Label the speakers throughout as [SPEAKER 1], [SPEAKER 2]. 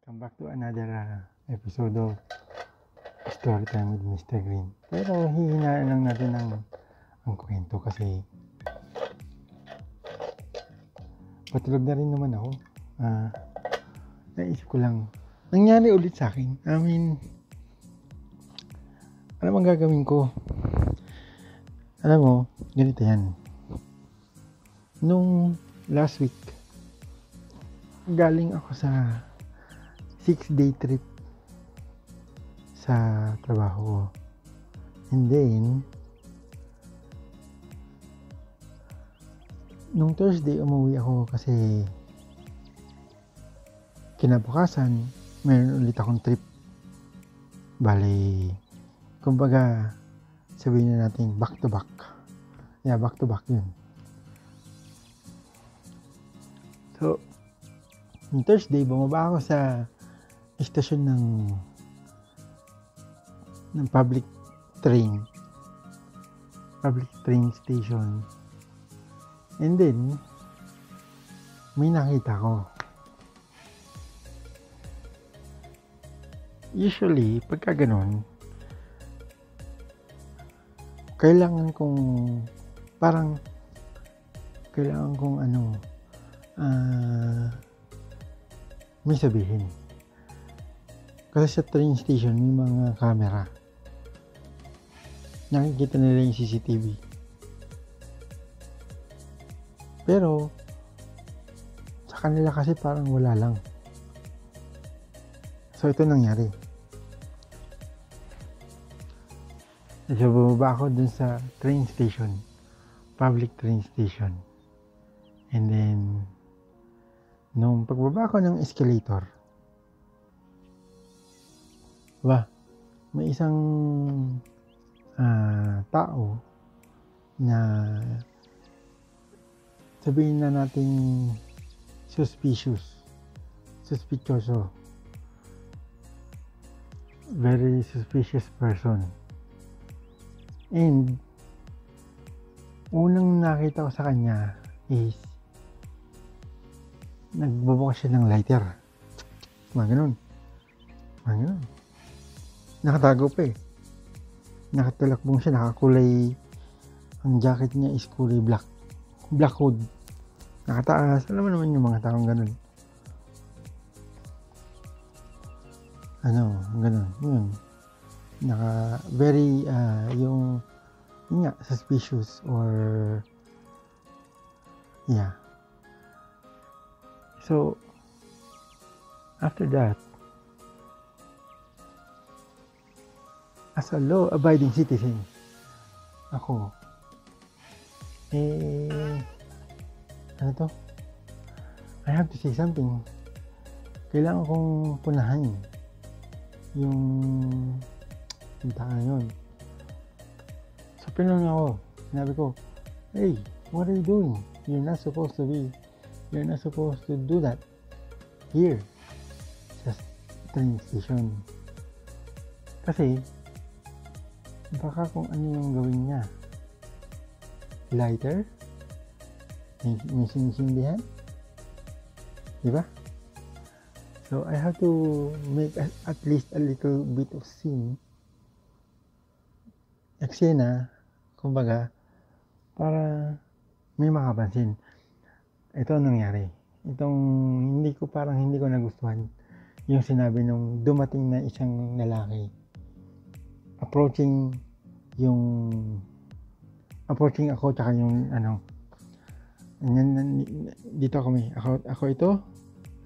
[SPEAKER 1] Welcome back to another episode of Storytime with Mr. Green. Pero hihinaan lang natin ang kwento kasi patulog na rin naman ako. Naisip ko lang, nangyari ulit sa akin. Ano bang gagawin ko? Alam mo, ganito yan. Nung last week, galing ako sa 6-day trip sa trabaho ko. And then, nung Thursday, umuwi ako kasi kinabukasan, mayroon ulit akong trip. Bale, kumbaga, sabihin na natin back to back. Yeah, back to back yun. So, yung Thursday, bumaba ako sa istasyon ng public train station, and then may nakita ko. Usually pagka ganun, kailangan kong may sabihin. Kasi sa train station may mga camera. Nakikita nila yung CCTV. Pero sa kanila kasi parang wala lang. So ito nangyari. So bumaba ako dun sa train station, public train station. And then nung pagbaba ko ng escalator, may isang tao na sabihin na natin suspicioso, very suspicious person. And unang nakita ko sa kanya is nagbubukas siya ng lighter. Mga ganun. Nakatago pa eh. Nakatalakbong siya, nakakulay. Ang jacket niya is kulay black. Black hood. Nakataas. Alam mo naman yung mga taong ganun. Ganun. Yun. Very, yun nga, suspicious or, yeah. So, after that, as a law-abiding citizen, ako, I have to say something. Kailangan kong punahan yung tao yun. So, pinunong ako. Sinabi ko, hey, what are you doing? You're not supposed to do that here sa train station. Kasi, baka kung ano yung gawin niya. Lighter? May sinisindihan? Diba? So, I have to make at least a little bit of scene. Eksena, kumbaga, para may makapansin. Ito ang nangyari. Hindi ko nagustuhan yung sinabi nung dumating na isang lalaki. Approaching ako tsaka yung dito kami. Ako ito.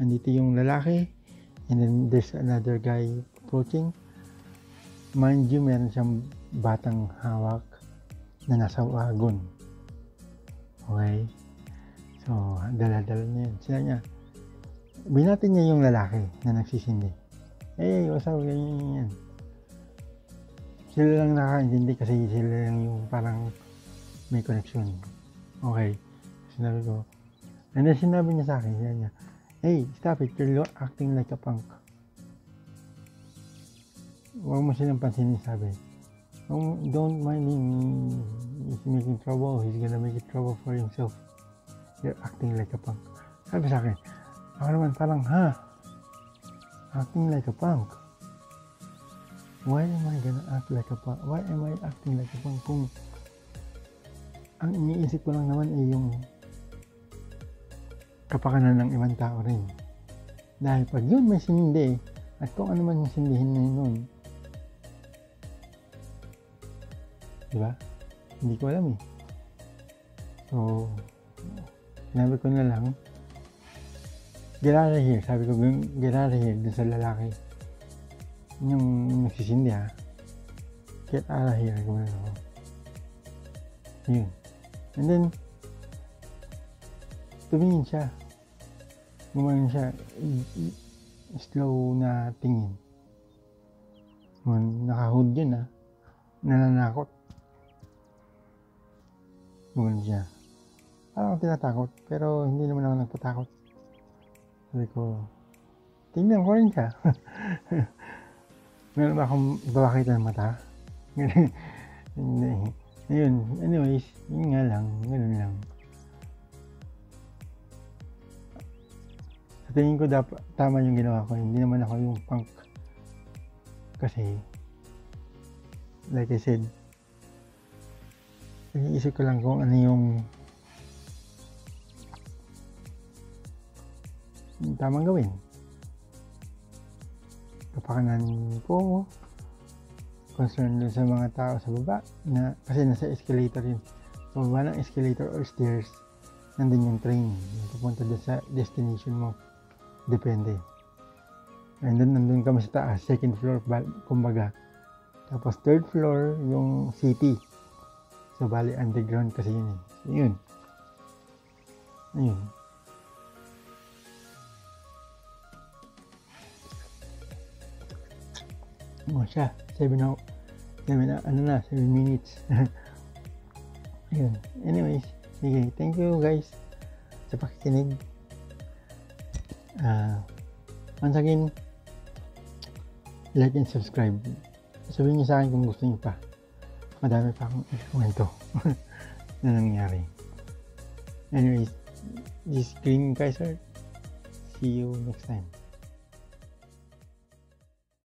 [SPEAKER 1] Andito yung lalaki. And then there's another guy approaching. Mind you, meron siyang batang hawak na nasa wagon. Okay? So, dala-dala niya yun. Sila niya. Binatin niya yung lalaki na nagsisindi. Hey, what's up? Ganyan. Sila lang nakakaintindi kasi sila lang yung parang may connection. Okay. Sinabi ko. And then sinabi niya sa akin, sinabi niya, hey, stop it. You're acting like a punk. Huwag mo silang pansinin, sabi. Don't mind him. He's making trouble. He's gonna make trouble for himself. You're acting like a punk. Sabi sa akin. Ako naman parang, acting like a punk. Why am I gonna act like a punk? Why am I acting like a punk? Kung ang iniisip ko lang naman ay yung kapakanan ng ibang tao rin. Dahil pag yun may sinindi, at kung ano man yung sindihin na yun, diba? Hindi ko alam eh. So, sinabi ko na lang, get out of here. Sabi ko, get out of here dun sa lalaki. Yung nagsisindi ha. Get out of here. Gumano ako. Yun. And then, tumingin siya. Gumano siya. Slow na tingin. Nakahood yun ha. Nananakot. Gumano siya. Parang ako tinatakot. Pero hindi naman ako nagpatakot. Sabi ko, tingnan ko rin siya. Meron ba akong ipapakita ng mata? Hindi. Ayun, anyways, yun nga lang, gano'n lang. Sa tingin ko tama yung ginawa ko. Hindi naman ako yung punk. Kasi, like I said, nag-iisip ko lang kung ano yung tamang gawin. Kapakanan ko, concern dun sa mga tao sa baba, na kasi nasa escalator yun. Sa baba ng escalator or stairs, nandun yung train. Pupunta dun sa destination mo. Depende. And then, nandun kami sa taas, second floor, kumbaga. Tapos, third floor, yung city. So, bali, underground kasi yun eh. So, yun. Ayun. Siya, 7 minutes. Ayun. Anyways, sige, thank you guys sa pakikinig. Once again, like and subscribe. Sabihin niyo sa akin kung gusto niyo pa. Madami pa akong ikwento na nangyari. Anyways, this is Green Kaiser. See you next time.